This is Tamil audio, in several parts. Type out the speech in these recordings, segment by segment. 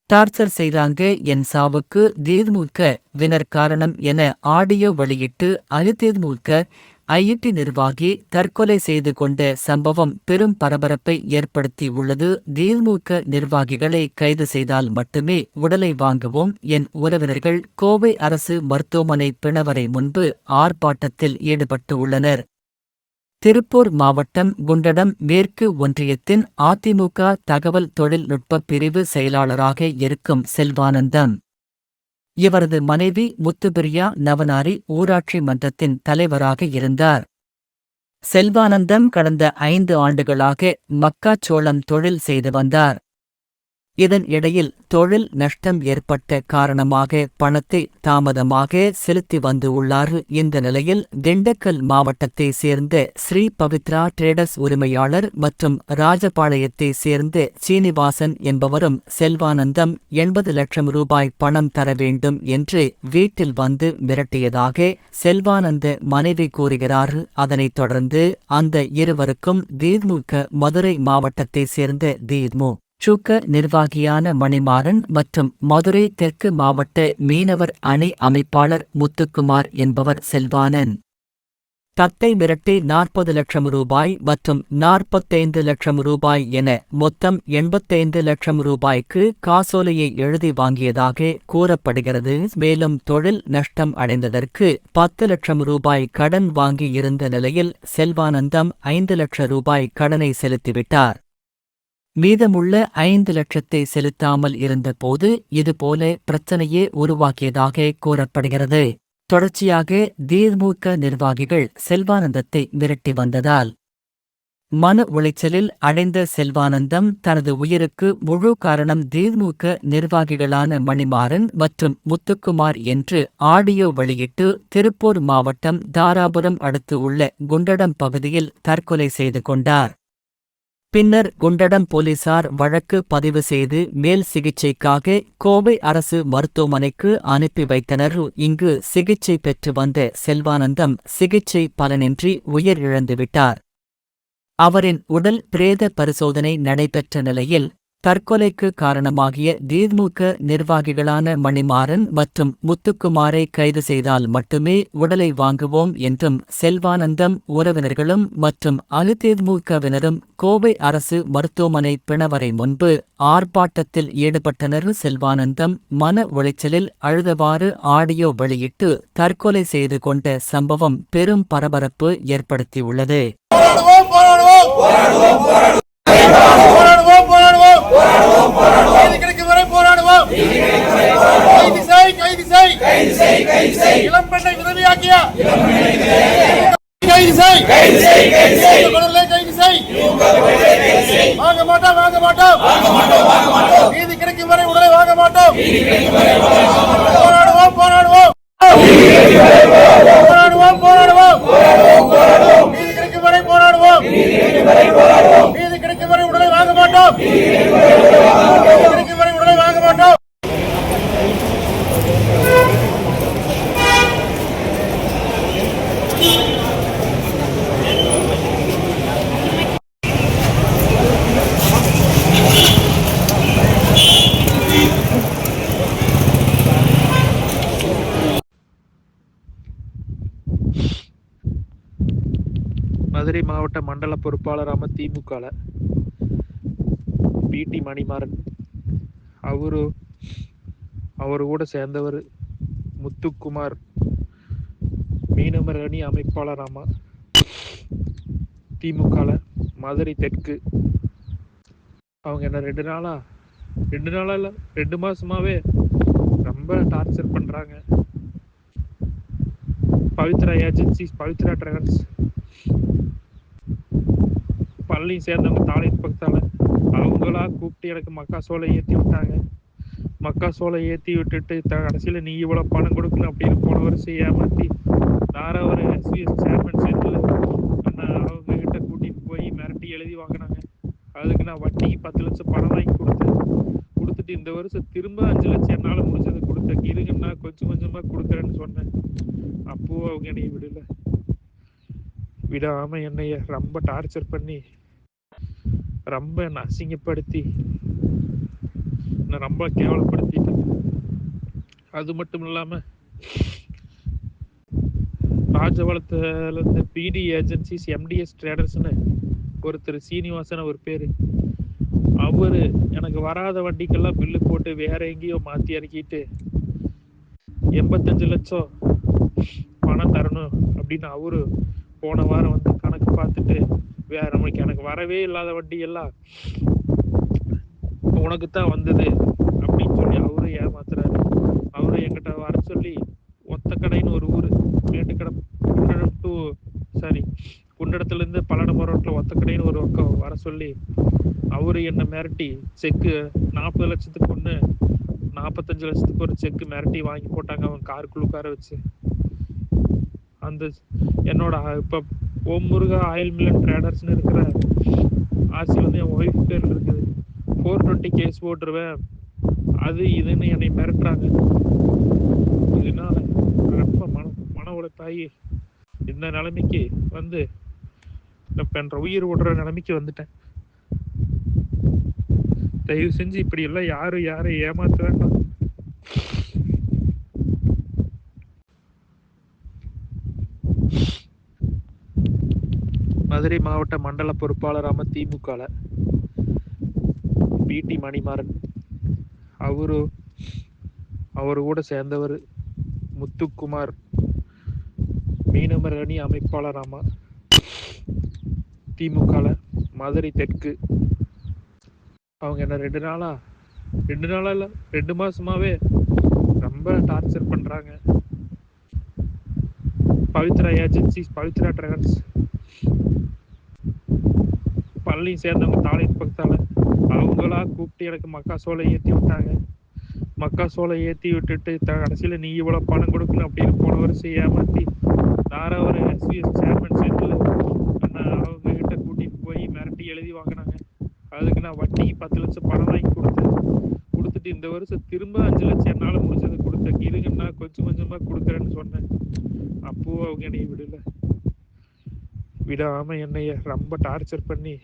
டார்ச்சர் செய்றாங்க என் சாவுக்கு தேமுக வினர் காரணம் என ஆடியோ வெளியிட்டு அதிதேமுக ஐஐடி நிர்வாகி தற்கொலை செய்து கொண்ட சம்பவம் பெரும் பரபரப்பை ஏற்படுத்தி உள்ளது. தேமுக நிர்வாகிகளை கைது செய்தால் மட்டுமே உடலை வாங்குவோம் என் உறவினர்கள் கோவை அரசு மருத்துவமனை பிணவரை முன்பு ஆர்ப்பாட்டத்தில் ஈடுபட்டு உள்ளனர். திருப்பூர் மாவட்டம் குண்டடம் மேற்கு ஒன்றியத்தின் அதிமுக தகவல் தொழில்நுட்ப பிரிவு செயலாளராக இருக்கும் செல்வானந்தம். இவரது மனைவி முத்துப்பிரியா நவனாரி ஊராட்சி மன்றத்தின் தலைவராக இருந்தார். செல்வானந்தம் கடந்த 5 ஆண்டுகளாக மக்காச்சோளம் தொழில் செய்து வந்தார். இதன் இடையில் தொழில் நஷ்டம் ஏற்பட்ட காரணமாக பணத்தை தாமதமாக செலுத்தி வந்து உள்ளார். இந்த நிலையில் திண்டுக்கல் மாவட்டத்தை சேர்ந்த ஸ்ரீ பவித்ரா டிரேடர்ஸ் உரிமையாளர் மற்றும் ராஜபாளையத்தை சேர்ந்த சீனிவாசன் என்பவரும் செல்வானந்தம் 80 லட்சம் ரூபாய் பணம் தர வேண்டும் என்று வீட்டில் வந்து மிரட்டியதாக செல்வானந்த மனைவி கூறுகிறார். அதனைத் தொடர்ந்து அந்த இருவருக்கும் தேமுக மதுரை மாவட்டத்தை சேர்ந்த தேமு சுக நிர்வாகியான மணிமாறன் மற்றும் மதுரை தெற்கு மாவட்ட மீனவர் அணி அமைப்பாளர் முத்துக்குமார் என்பவர் செல்வானன் தத்தை மிரட்டி 40 லட்சம் ரூபாய் மற்றும் 45 லட்சம் ரூபாய் என மொத்தம் 85 லட்சம் ரூபாய்க்கு காசோலையை எழுதி வாங்கியதாக கூறப்படுகிறது. மேலும் தொழில் நஷ்டம் அடைந்ததற்கு 10 லட்சம் ரூபாய் கடன் வாங்கி இருந்த நிலையில் செல்வானந்தம் 5 லட்சம் ரூபாய் கடனை செலுத்திவிட்டார். மீதமுள்ள 5 லட்சத்தை செலுத்தாமல் இருந்தபோது இதுபோல பிரச்சனையே உருவாக்கியதாக கூறப்படுகிறது. தொடர்ச்சியாக தேமுக நிர்வாகிகள் செல்வானந்தத்தை மிரட்டி வந்ததால் மன உளைச்சலில் அடைந்த செல்வானந்தம் தனது உயிருக்கு முழு காரணம் தேமுக நிர்வாகிகளான மணிமாறன் மற்றும் முத்துக்குமார் என்று ஆடியோ வெளியிட்டு திருப்பூர் மாவட்டம் தாராபுரம் அடுத்து உள்ள குண்டடம் பகுதியில் தற்கொலை செய்து கொண்டார். பின்னர் குண்டடம் போலீசார் வழக்கு பதிவு செய்து மேல் சிகிச்சைக்காக கோவை அரசு மருத்துவமனைக்கு அனுப்பி வைத்தனர். இங்கு சிகிச்சை பெற்று வந்த செல்வானந்தம் சிகிச்சை பலனின்றி உயிரிழந்துவிட்டார். அவரின் உடல் பிரேத பரிசோதனை நடைபெற்ற நிலையில் தற்கொலைக்கு காரணமாகிய தேமுக நிர்வாகிகளான மணிமாறன் மற்றும் முத்துக்குமாரை கைது செய்தால் மட்டுமே உடலை வாங்குவோம் என்றும் செல்வானந்தம் உறவினர்களும் மற்றும் அதிமுகவினரும் கோவை அரசு மருத்துவமனை பிணவரை முன்பு ஆர்ப்பாட்டத்தில் ஈடுபட்டனர். செல்வானந்தம் மன உளைச்சலில் அழுதவாறு ஆடியோ வெளியிட்டு தற்கொலை செய்து கொண்ட சம்பவம் பெரும் பரபரப்பு ஏற்படுத்தியுள்ளது. இளம்பெண்ணை விதவியாக்கிய வாங்க மாட்டோம் நீதி கிடைக்கும் வரை உடலை வாங்க மாட்டோம். போராடுவோம் நீதி கிடைக்கும் வரை போராடுவோம். நீதி கிடைக்கும் வரை உடலை வாங்க மாட்டோம். மதுரை மாவட்ட மண்டல பொறுப்பாளராம திமுக பிடி மணிமாறன் அவரு கூட சேர்ந்தவர் முத்துக்குமார் மீனவர் அணி அமைப்பாளராமா திமுக மதுரை தெற்கு. அவங்க என்ன 2 நாளா இல்ல 2 மாசமாவே ரொம்ப டார்ச்சர் பண்றாங்க. பவித்ரா ஏஜென்சிஸ், பவித்ரா டிராவல்ஸ் பள்ளி சேர்ந்தவங்க தாளையத்து பக்கத்தால அவங்களா கூப்பிட்டு எனக்கு மக்காசோலை ஏற்றி விட்டாங்க. மக்காசோலை ஏற்றி விட்டுட்டு கடைசியில் நீ இவ்வளோ பணம் கொடுக்கணும் அப்படின்னு போன வருஷம் ஏமாற்றி வேற ஒரு எஸ்பிஎஸ் சேர்மன் சேர்ந்து அவங்க கிட்ட கூட்டிட்டு போய் மிரட்டி எழுதி வாங்கினாங்க. அதுக்கு நான் வட்டிக்கு 10 லட்சம் பணம் வாங்கி கொடுத்துட்டு இந்த வருஷம் திரும்ப 5 லட்சம் என்னால் முடிஞ்சது கொடுத்தேன். இருங்கன்னா கொஞ்சம் கொஞ்சமாக கொடுக்குறேன்னு சொன்னேன். அப்போ அவங்க என்னைய விடாம என்னைய ரொம்ப டார்ச்சர் பண்ணி ரொம்ப என்னை அசிங்கப்படுத்தி என்னை ரொம்ப கேவலப்படுத்திட்டு, அது மட்டும் இல்லாம ராஜபாளையத்துல இருந்து பிடி ஏஜென்சிஸ் எம்டிஎஸ் ட்ரேடர்ஸ்னு ஒருத்தர் சீனிவாசன் அவர் பேரு. அவரு எனக்கு வராத வண்டிக்கெல்லாம் பில்லு போட்டு வேற எங்கேயோ மாத்தி இறக்கிட்டு 85 லட்சம் பணம் தரணும் அப்படின்னு அவரு போன வாரம் வந்து கணக்கு பார்த்துட்டு, வேற நம்மளுக்கு எனக்கு வரவே இல்லாத வண்டி எல்லாம் உனக்கு தான் வந்தது அப்படின்னு சொல்லி அவரு ஏமாத்துறாரு. அவரு என்கிட்ட வர சொல்லி ஒத்தக்கடைன்னு ஒரு ஊரு, மேட்டுக்கடை குண்டடம் டு சாரி குண்டடத்துல இருந்து பல்லடம் ரோட்ல ஒத்தக்கடைன்னு ஒரு பக்கம் வர சொல்லி அவரு என்ன மிரட்டி செக்கு 40 லட்சத்துக்கு ஒண்ணு 45 லட்சத்துக்கு ஒரு செக் மிரட்டி வாங்கி போட்டாங்க அவன் காருக்குள்ள உட்கார வச்சு. அந்த என்னோட இப்ப ஓம் முருகா ஆயில் மில்லன் ட்ரேடர்ஸ்னு இருக்கிற ஆர்சி வந்து என் ஒய்ஃப் பேர்ல இருக்குது. 420 கேஸ் போட்டுருவேன், அது இதுன்னு என்னை மிரட்டுறாங்க. இதனால ரொம்ப மன உளைப்பாகி இந்த நிலைமைக்கு வந்து இப்ப என்ற உயிர் விடுற நிலைமைக்கு வந்துட்டேன். தயவு செஞ்சு இப்படி எல்லாம் யாரை ஏமாத்த வேண்டாம். மதுரை மாவட்ட மண்டல பொறுப்பாளராம திமுக பிடி மணிமாறன், அவரு கூட சேர்ந்தவர் முத்துக்குமார், மீனவர் அணி அமைப்பாளராமா திமுக மதுரை தெற்கு. அவங்க என்ன 2 நாளா இல்ல 2 மாசமாவே ரொம்ப டார்ச்சர் பண்றாங்க. பவித்ரா ஏஜென்சிஸ், பவித்ரா டிராவல்ஸ் பழனி சேர்ந்தவங்க தாலை பக்கத்தால அவங்களா கூப்பிட்டு எனக்கு மக்காசோளை ஏற்றி விட்டாங்க. மக்காசோளை ஏற்றி விட்டுட்டு கடைசியில் நீ இவ்வளோ பணம் கொடுக்கணும் அப்படின்னு போன வருஷம் ஏமாற்றி நாரா ஒரு எஸ்விஎஸ் சேர்மன் செட்டில் அவங்க கிட்ட கூட்டிட்டு போய் மிரட்டி எழுதி வாங்கினாங்க. அதுக்கு நான் வட்டிக்கு 10 லட்சம் பணம் வாங்கி கொடுத்துட்டு இந்த வருஷம் திரும்ப 5 லட்சம் என்னால் முடிஞ்சது கொடுத்தேன். இருங்கன்னா கொஞ்சம் கொஞ்சமாக கொடுக்குறேன்னு சொன்னேன். அப்போ அவங்க என்னை விடாம என்னைய ரொம்ப டார்ச்சர் பண்ணி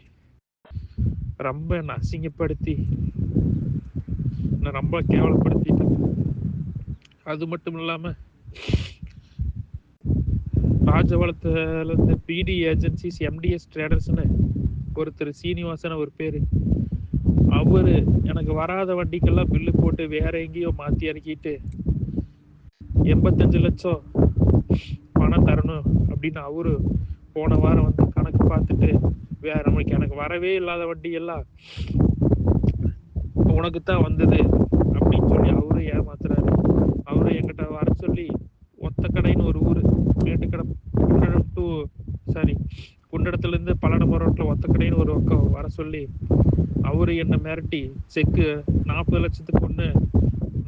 ரொம்ப என்னை அசிங்கப்படுத்தி என்னை ரொம்ப கேவலப்படுத்திட்டு, அது மட்டும் இல்லாம ராஜபாளையத்துல இருந்து பிடி ஏஜென்சிஸ் எம்டிஎஸ் ட்ரேடர்ஸ்னு ஒருத்தர் சீனிவாசன் அவர் பேரு. அவரு எனக்கு வராத வண்டிக்கெல்லாம் பில்லு போட்டு வேற எங்கேயோ மாத்தி இறக்கிட்டு 85 லட்சம் பணம் தரணும் அப்படின்னு அவரு போன வாரம் வந்து கணக்கு பார்த்துட்டு, வேற நம்மளுக்கு எனக்கு வரவே இல்லாத வண்டி எல்லாம் உனக்கு தான் வந்தது அப்படின்னு சொல்லி அவரு ஏமாத்துறாரு. அவரு என்கிட்ட வர சொல்லி ஒத்தக்கடைன்னு ஒரு ஊரு, மேட்டுக்கடை குண்டடம் டு சாரி குண்டடத்துல இருந்து பல்லடம் ரோட்ல ஒத்தக்கடைன்னு ஒரு பக்கம் வர சொல்லி அவரு என்ன மிரட்டி செக்கு 40 லட்சத்துக்கு ஒண்ணு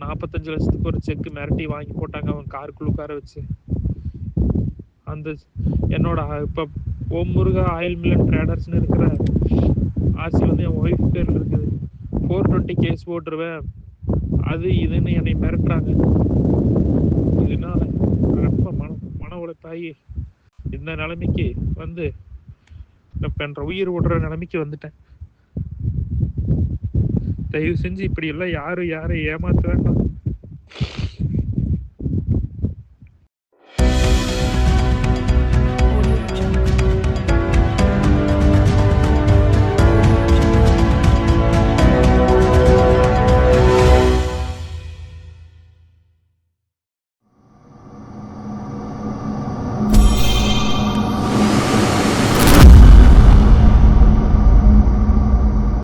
45 லட்சத்துக்கு ஒரு செக் மிரட்டி வாங்கி போட்டாங்க அவன் காருக்குள்ள உட்கார வச்சு. அந்த என்னோட இப்ப ஓம் முருகா ஆயில் மில்லன் ட்ரேடர்ஸ்னு இருக்கிற ஆர்சி வந்து என் ஒய்ஃப் பேர்ல இருக்குது. 420 கேஸ் போட்டுருவேன், அது இதுன்னு என்னை மிரட்டுறாங்க. இதனால ரொம்ப மன உளைப்பாகி இந்த நிலைமைக்கு வந்து இப்ப என்ற உயிர் விடுற நிலைமைக்கு வந்துட்டேன். தயவு செஞ்சு இப்படி எல்லாம் யாரை ஏமாத்த வேண்டாம்.